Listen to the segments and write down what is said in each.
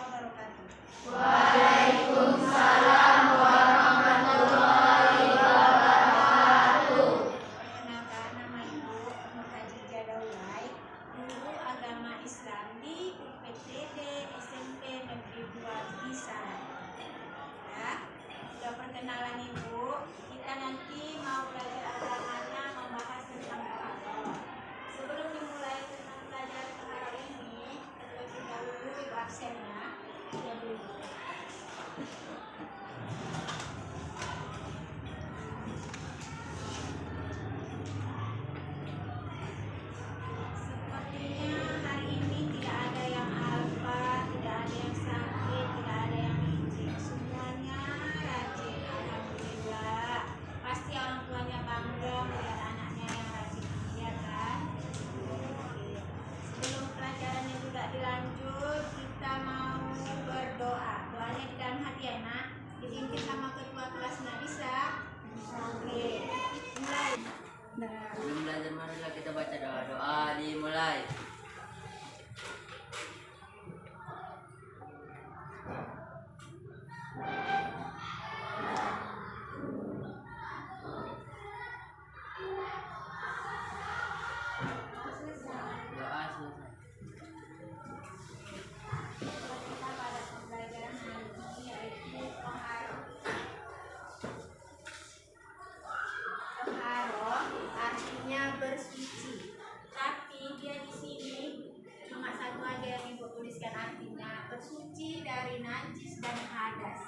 wabarakatuh. Waalaikumsalam warahmatullahi wabarakatuh. Perkenalkan, nama Ibu Nur Khadijah Daulay, guru agama Islam di UPTD SMP Negeri 2 Kisaran. Ya, sudah perkenalan Ibu, kita nanti mau belajar agamanya, membahas tentang taharah. Sebelum dimulai tentang pelajaran taharah ini, terlebih dahulu Ibu absennya. Ya dulu. Sepertinya hari ini tidak ada yang alfa, tidak ada yang sakit, tidak ada yang licin. Semuanya rajin, alhamdulillah. Pasti orang tuanya bangga melihat anaknya yang rajin, ya kan? Oke. Sebelum pelajarannya juga dilanjut, kita mau berdoa. Doanya di dalam hati ya, Nak. Dipimpin sama ketua kelasnya, bisa? Oke. Mulai. Nah. Sebelum belajar marilah kita baca doa. Dimulai. Doa selesai. Kita pada pembelajaran hari ini yaitu taharah. Taharah artinya bersuci. Tapi dia di sini cuma satu aja yang Ibu tuliskan artinya, bersuci dari najis dan hadas.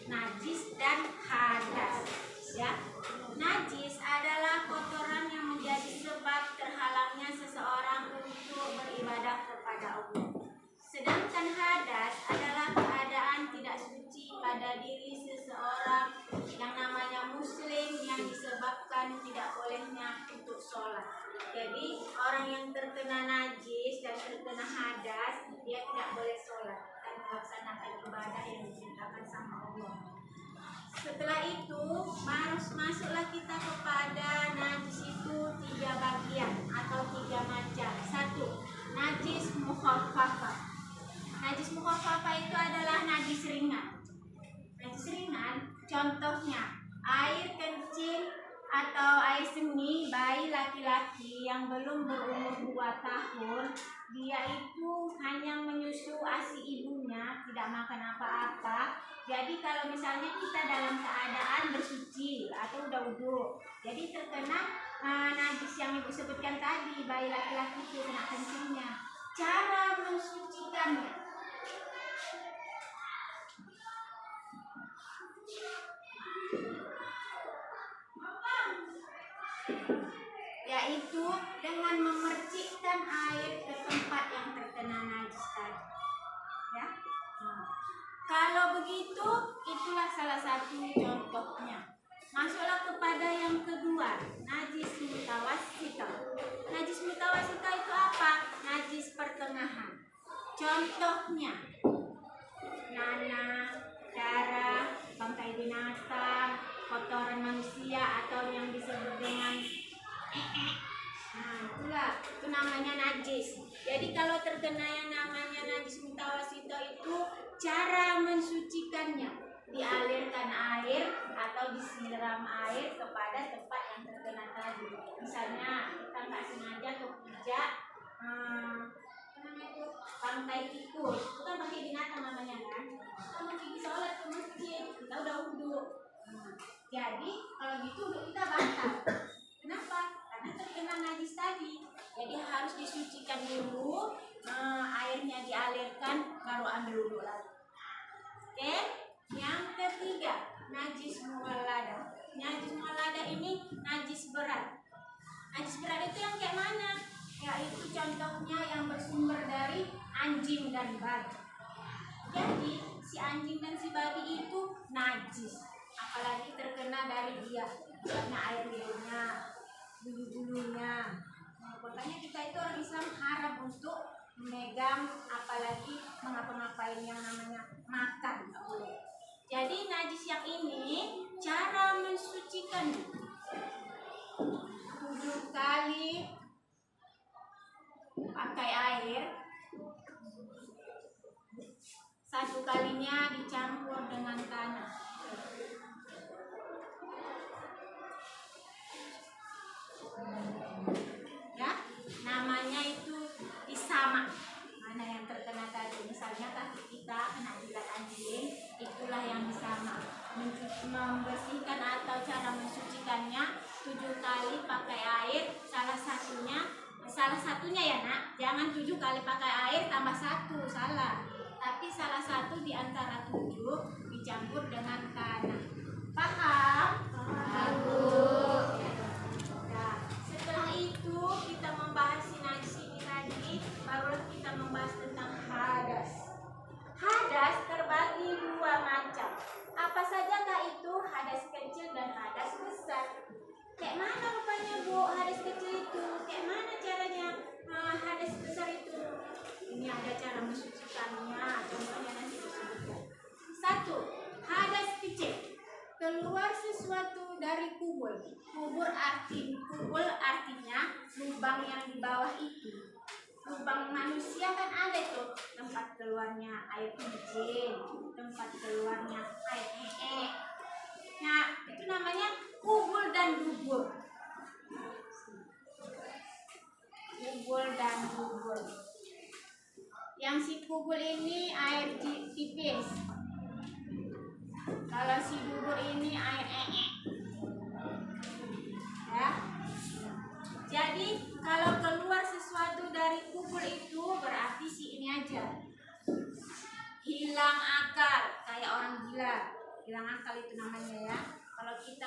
Najis dan hadas. Ya. Najis adalah kotoran yang menjadi sebab terhalangnya seseorang untuk beribadah kepada Allah. Sedangkan hadas adalah keadaan tidak suci pada diri seseorang yang namanya muslim yang disebabkan tidak bolehnya untuk sholat. Jadi orang yang terkena najis dan terkena hadas, dia tidak boleh sholat dan melaksanakan ibadah yang diperintahkan sama Allah. Setelah itu masuklah kita kepada najis itu 3 bagian atau 3 macam. 1. Najis mukhaffafah. Najis mukhaffafah itu adalah najis ringan. Najis ringan contohnya air kencing atau air seni bayi laki-laki yang belum berumur 2 tahun, dia itu hanya menyusu ASI ibunya, tidak makan apa-apa. Jadi kalau misalnya kita dalam keadaan bersuci atau udah wudhu, jadi terkena najis yang Ibu sebutkan tadi, bayi laki-laki itu kena kencingnya. Cara mensucikannya, yaitu dengan memercikkan air ke tempat yang terkena najis tadi. Ya. Kalau begitu, itulah salah satu contohnya. Masuklah kepada yang kedua, najis mutawassithah. Najis mutawassithah itu apa? Najis pertengahan. Contohnya nanah, darah, bangkai binatang, kotoran manusia atau yang disebut dengan itu namanya najis. Jadi kalau terkena yang namanya najis mutawassithah itu cara mensucikannya, dialirkan air atau disiram air kepada tempat yang terkena tadi. Misalnya kita nggak sengaja kepijak bangkai tikus, itu kan bangkai binatang namanya kan. Kita mau pergi sholat ke masjid, kita udah wudhu. Jadi kalau gitu kita batal. Kenapa? Karena terkena najis tadi. Jadi harus disucikan dulu, airnya dialirkan, baru ambil wudhu lagi. Oke? Yang ketiga, najis muwalladah. Najis muwalladah ini najis berat. Najis berat itu yang kayak mana? Yaitu contohnya yang bersumber dari anjing dan babi. Jadi si anjing dan si babi itu najis, apalagi terkena dari dia, karena air liurnya, bulu-bulunya. Makanya kita itu orang Islam haram untuk memegang, apalagi mengapa-ngapain yang namanya makan, nggak boleh. Jadi najis yang ini cara mensucikan 7 kali pakai air, satu kalinya dicampur dengan tanah. Ya, namanya itu isama. Mana yang terkena tadi? Misalnya kaki kita kena jilat anjing, itulah yang isama. Membersihkan atau cara mensucikannya 7 kali pakai air. Salah satunya ya nak, jangan 7 kali pakai air tambah 1, salah. Tapi salah satu di antara 7 dicampur dengan tanah. Paham? Paham. Nah, setelah itu kita membahas sinasi ini tadi, baru kita membahas tentang hadas. Hadas terbagi 2 macam. Apa sajakah itu? Hadas kecil dan hadas besar. Kayak mana rupanya Bu hadas kecil itu? Kayak mana caranya hadas besar itu? Ini ada cara mensucikannya. Contohnya nanti disebutkan. 1. Hadas kecil. Keluar sesuatu dari kubur. Kubur artinya lubang yang di bawah itu. Lubang manusia kan ada tuh, tempat keluarnya air kencing, tempat keluarnya air ee. Nah, itu namanya kubur dan dubur. Kubur dan dubur. Yang si kubur ini air tipis. Kalau si dubur ini air ee. Ya. Jadi kalau keluar sesuatu dari kubur itu berarti si ini aja hilang akal, kayak orang gila. Hilang akal itu namanya ya. Kalau kita